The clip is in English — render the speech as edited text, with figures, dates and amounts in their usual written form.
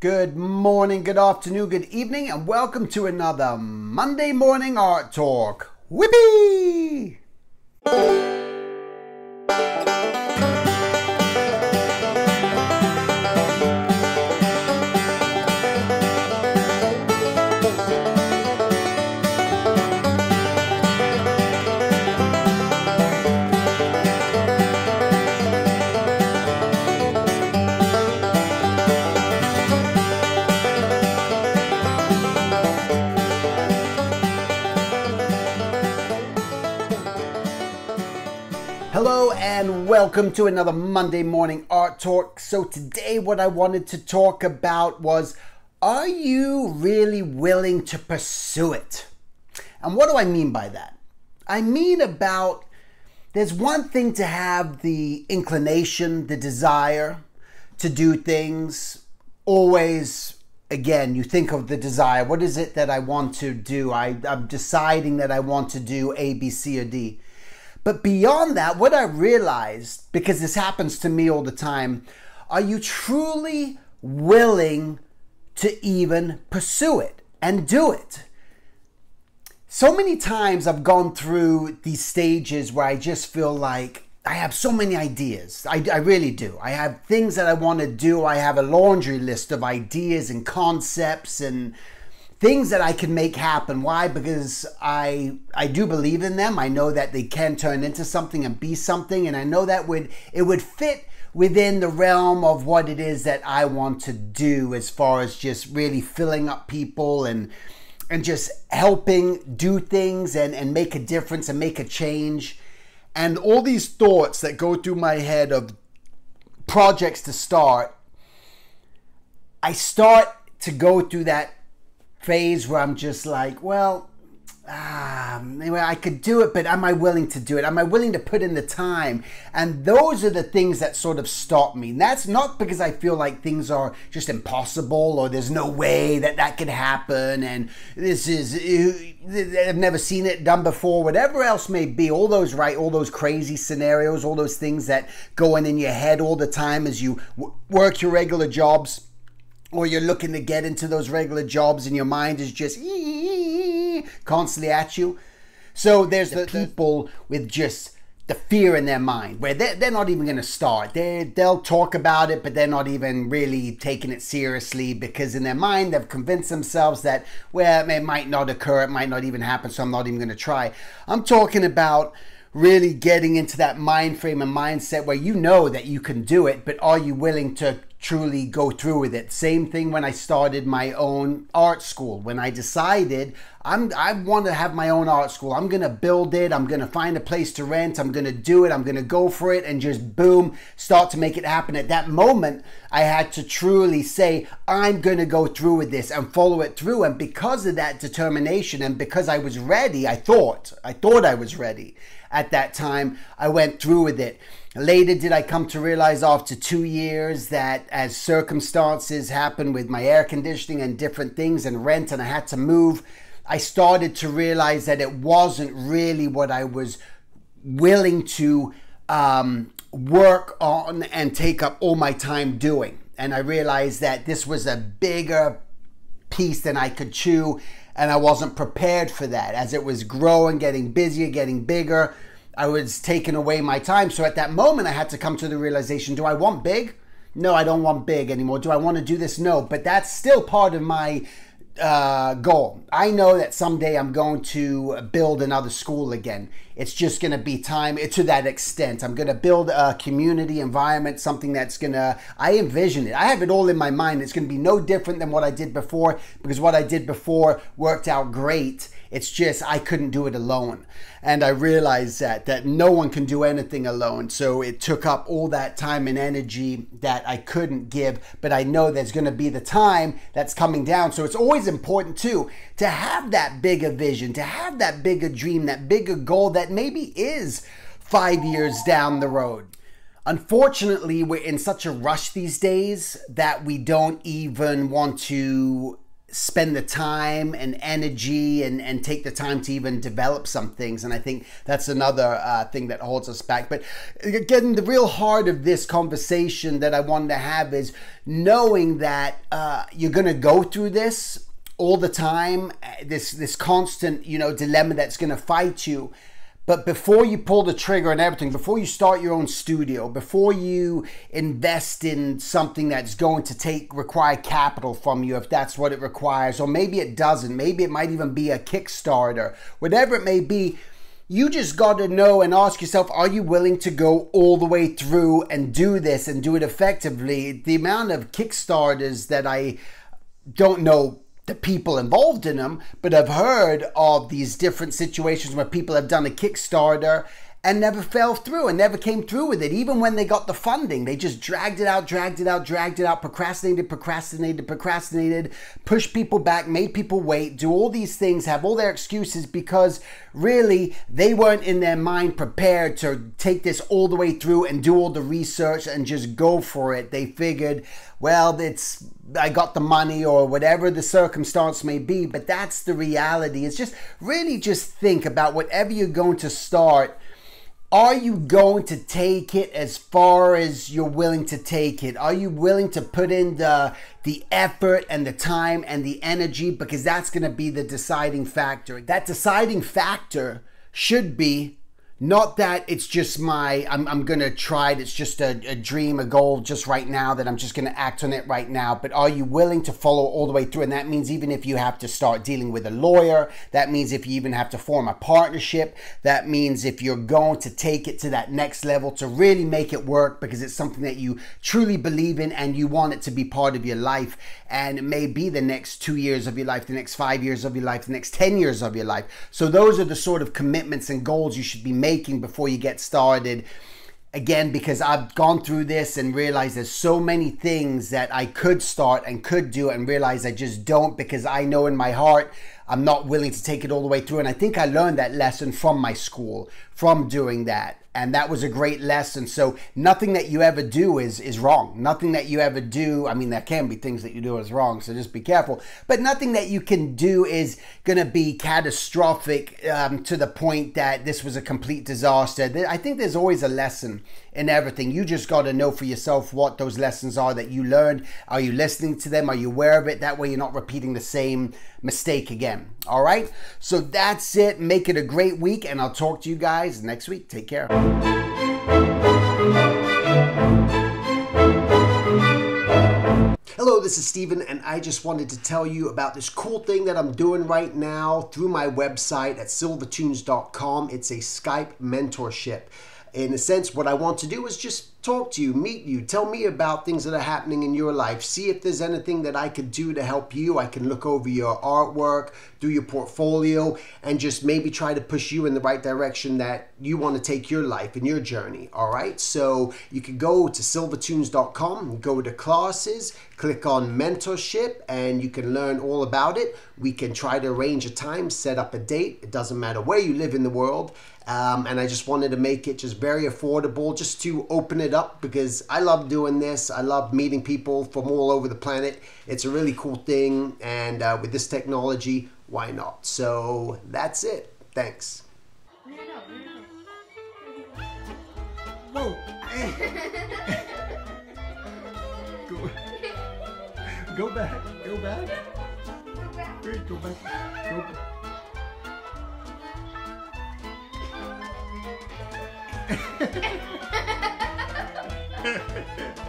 Good morning, good afternoon, good evening, and welcome to another Monday Morning Art Talk. Whippy! Hello and welcome to another Monday Morning Art Talk. So today what I wanted to talk about was, are you really willing to pursue it? And what do I mean by that? I mean about, there's one thing to have the inclination, the desire to do things. Always, again, you think of the desire. What is it that I want to do? I'm deciding that I want to do A, B, C, or D. But beyond that, what I realized, because this happens to me all the time, are you truly willing to even pursue it and do it? So many times I've gone through these stages where I just feel like I have so many ideas. I really do. I have things that I want to do. I have a laundry list of ideas and concepts and things that I can make happen. Why? Because I do believe in them. I know that they can turn into something and be something, and I know that it would fit within the realm of what it is that I want to do, as far as just really filling up people and just helping do things and make a difference and make a change. And all these thoughts that go through my head of projects to start, I start to go through that phase where I'm just like, well, anyway, I could do it, but am I willing to do it? Am I willing to put in the time? And those are the things that sort of stop me. And that's not because I feel like things are just impossible or there's no way that that could happen and this is, I've never seen it done before, whatever else may be. All those crazy scenarios, all those things that go on in your head all the time as you work your regular jobs, or you're looking to get into those regular jobs and your mind is just constantly at you. So there's the people with just the fear in their mind where they're not even going to start. They'll talk about it, but they're not even really taking it seriously, because in their mind they've convinced themselves that, well, it might not occur, it might not even happen, so I'm not even going to try. I'm talking about really getting into that mind frame and mindset where you know that you can do it, but are you willing to truly go through with it? Same thing when I started my own art school. When I decided I want to have my own art school, I'm going to build it, I'm going to find a place to rent, I'm going to do it, I'm going to go for it and just boom, start to make it happen. At that moment, I had to truly say, I'm going to go through with this and follow it through. And because of that determination and because I was ready, I thought I was ready at that time, I went through with it. Later did I come to realize, after 2 years, that as circumstances happened with my air conditioning and different things and rent, and I had to move, I started to realize that it wasn't really what I was willing to work on and take up all my time doing. And I realized that this was a bigger piece than I could chew, and I wasn't prepared for that. As it was growing, getting busier, getting bigger, I was taking away my time. So at that moment, I had to come to the realization, do I want big? No, I don't want big anymore. Do I want to do this? No, but that's still part of my goal. I know that someday I'm going to build another school again. It's just going to be time to that extent. I'm going to build a community environment, something that's going to, I envision it. I have it all in my mind. It's going to be no different than what I did before, because what I did before worked out great. It's just I couldn't do it alone. And I realized that no one can do anything alone. So it took up all that time and energy that I couldn't give. But I know there's going to be the time that's coming down. So it's always important too to have that bigger vision, to have that bigger dream, that bigger goal that maybe is 5 years down the road. Unfortunately, we're in such a rush these days that we don't even want to spend the time and energy and take the time to even develop some things. And I think that's another thing that holds us back. But again, the real heart of this conversation that I wanted to have is knowing that you're going to go through this all the time, this constant, dilemma that's going to fight you. But before you pull the trigger and everything, before you start your own studio, before you invest in something that's going to require capital from you, if that's what it requires, or maybe it doesn't, maybe it might even be a Kickstarter, whatever it may be, you just got to know and ask yourself, are you willing to go all the way through and do this and do it effectively? The amount of Kickstarters that I don't know the people involved in them, but I've heard of these different situations where people have done a Kickstarter and never fell through and never came through with it. Even when they got the funding, they just dragged it out, procrastinated, pushed people back, made people wait, do all these things, have all their excuses because really they weren't in their mind prepared to take this all the way through and do all the research and just go for it. They figured, well, I got the money or whatever the circumstance may be, but that's the reality. It's just really just think about whatever you're going to start. Are you going to take it as far as you're willing to take it? Are you willing to put in the effort and the time and the energy? Because that's going to be the deciding factor. That deciding factor should be not that it's just I'm going to try it. It's just a dream, a goal just right now that I'm just going to act on it right now. But are you willing to follow all the way through? And that means even if you have to start dealing with a lawyer, that means if you even have to form a partnership, that means if you're going to take it to that next level to really make it work because it's something that you truly believe in and you want it to be part of your life. And it may be the next 2 years of your life, the next 5 years of your life, the next 10 years of your life. So those are the sort of commitments and goals you should be making before you get started. Again, because I've gone through this and realized there's so many things that I could start and could do and realize I just don't because I know in my heart I'm not willing to take it all the way through. And I think I learned that lesson from my school, from doing that. And that was a great lesson. So nothing that you ever do is wrong. Nothing that you ever do, I mean, there can be things that you do is wrong, so just be careful. But nothing that you can do is going to be catastrophic to the point that this was a complete disaster. I think there's always a lesson in everything. You just got to know for yourself what those lessons are that you learned. Are you listening to them? Are you aware of it? That way you're not repeating the same mistake again. All right? So that's it. Make it a great week, and I'll talk to you guys next week. Take care. Hello, this is Steven, and I just wanted to tell you about this cool thing that I'm doing right now through my website at silvertunes.com. It's a Skype mentorship. In a sense, what I want to do is just talk to you, meet you, tell me about things that are happening in your life, see if there's anything that I could do to help you. I can look over your artwork, do your portfolio, and just maybe try to push you in the right direction that you want to take your life and your journey. All right, so you can go to silvertunes.com, go to classes, click on mentorship, and you can learn all about it. We can try to arrange a time, set up a date. It doesn't matter where you live in the world. And I just wanted to make it just very affordable, just to open it up because I love doing this. I love meeting people from all over the planet. It's a really cool thing. And with this technology, why not? So that's it. Thanks. Whoa. Hey. Go back. Go back. Great. Go back. Go back. Ha ha ha.